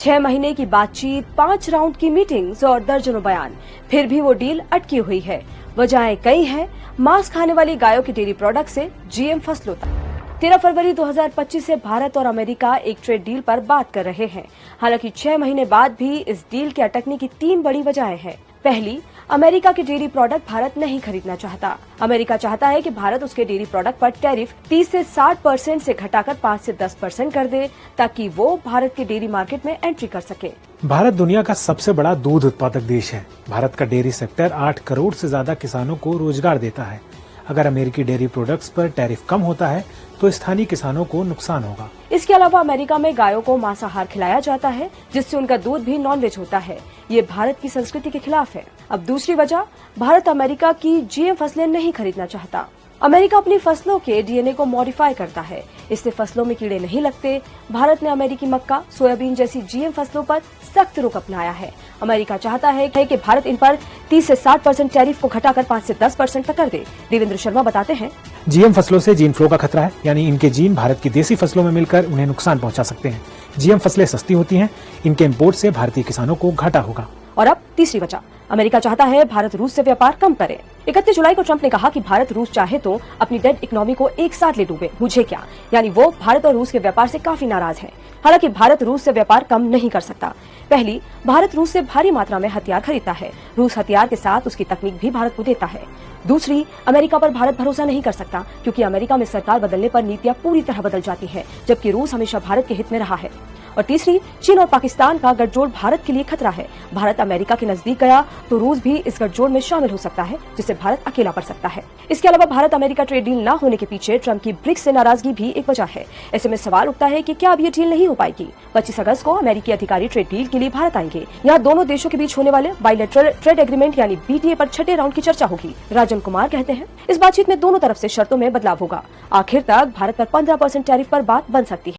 6 महीने की बातचीत, 5 राउंड की मीटिंग्स और दर्जनों बयान, फिर भी वो डील अटकी हुई है। वजहें कई हैं, मांस खाने वाली गायों की डेयरी प्रोडक्ट से जीएम फसलों तक। 13 फरवरी 2025 से भारत और अमेरिका एक ट्रेड डील पर बात कर रहे हैं। हालांकि 6 महीने बाद भी इस डील के अटकने की 3 बड़ी वजहें हैं। पहली, अमेरिका के डेयरी प्रोडक्ट भारत नहीं खरीदना चाहता। अमेरिका चाहता है कि भारत उसके डेयरी प्रोडक्ट पर टैरिफ 30 से 60% से घटाकर 5 से 10% कर दे, ताकि वो भारत के डेयरी मार्केट में एंट्री कर सके। भारत दुनिया का सबसे बड़ा दूध उत्पादक देश है। भारत का डेयरी सेक्टर 8 करोड़ से ज्यादा किसानों को रोजगार देता है। अगर अमेरिकी डेयरी प्रोडक्ट्स पर टैरिफ कम होता है तो स्थानीय किसानों को नुकसान होगा। इसके अलावा अमेरिका में गायों को मांसाहार खिलाया जाता है, जिससे उनका दूध भी नॉनवेज होता है। ये भारत की संस्कृति के खिलाफ है। अब दूसरी वजह, भारत अमेरिका की जीएम फसलें नहीं खरीदना चाहता। अमेरिका अपनी फसलों के डीएनए को मॉडिफाई करता है, इससे फसलों में कीड़े नहीं लगते। भारत ने अमेरिकी मक्का, सोयाबीन जैसी जीएम फसलों पर सख्त रुख अपनाया है। अमेरिका चाहता है कि भारत इन पर 30 से 60% टैरिफ को घटाकर 5 से 10% तक कर दे। देवेंद्र शर्मा बताते हैं, जीएम फसलों से जीन फ्लो का खतरा है, यानी इनके जीन भारत की देसी फसलों में मिलकर उन्हें नुकसान पहुंचा सकते हैं। जीएम फसलें सस्ती होती हैं, इनके इम्पोर्ट से भारतीय किसानों को घाटा होगा। और अब तीसरी वजह, अमेरिका चाहता है भारत रूस से व्यापार कम करे। 31 जुलाई को ट्रंप ने कहा कि भारत रूस चाहे तो अपनी डेड इकोनॉमी को एक साथ ले डूबे, मुझे क्या। यानी वो भारत और रूस के व्यापार से काफी नाराज है। हालांकि भारत रूस से व्यापार कम नहीं कर सकता। पहली, भारत रूस से भारी मात्रा में हथियार खरीदता है। रूस हथियार के साथ उसकी तकनीक भी भारत को देता है। दूसरी, अमेरिका पर भारत भरोसा नहीं कर सकता, क्योंकि अमेरिका में सरकार बदलने पर नीतियां पूरी तरह बदल जाती है, जबकि रूस हमेशा भारत के हित में रहा है। और तीसरी, चीन और पाकिस्तान का गठजोड़ भारत के लिए खतरा है। भारत अमेरिका के नजदीक गया तो रूस भी इस गठजोड़ में शामिल हो सकता है, जिससे भारत अकेला पड़ सकता है। इसके अलावा भारत अमेरिका ट्रेड डील न होने के पीछे ट्रंप की ब्रिक्स से नाराजगी भी एक वजह है। ऐसे में सवाल उठता है कि क्या अब ये डील नहीं हो पाएगी। 25 अगस्त को अमेरिकी अधिकारी ट्रेड डील के लिए भारत आएंगे। यहाँ दोनों देशों के बीच होने वाले बायलैटरल ट्रेड एग्रीमेंट यानी बीटीए पर 6ठे राउंड की चर्चा होगी। राजन कुमार कहते हैं, इस बातचीत में दोनों तरफ से शर्तों में बदलाव होगा। आखिर तक भारत पर 15% टैरिफ पर बात बन सकती है।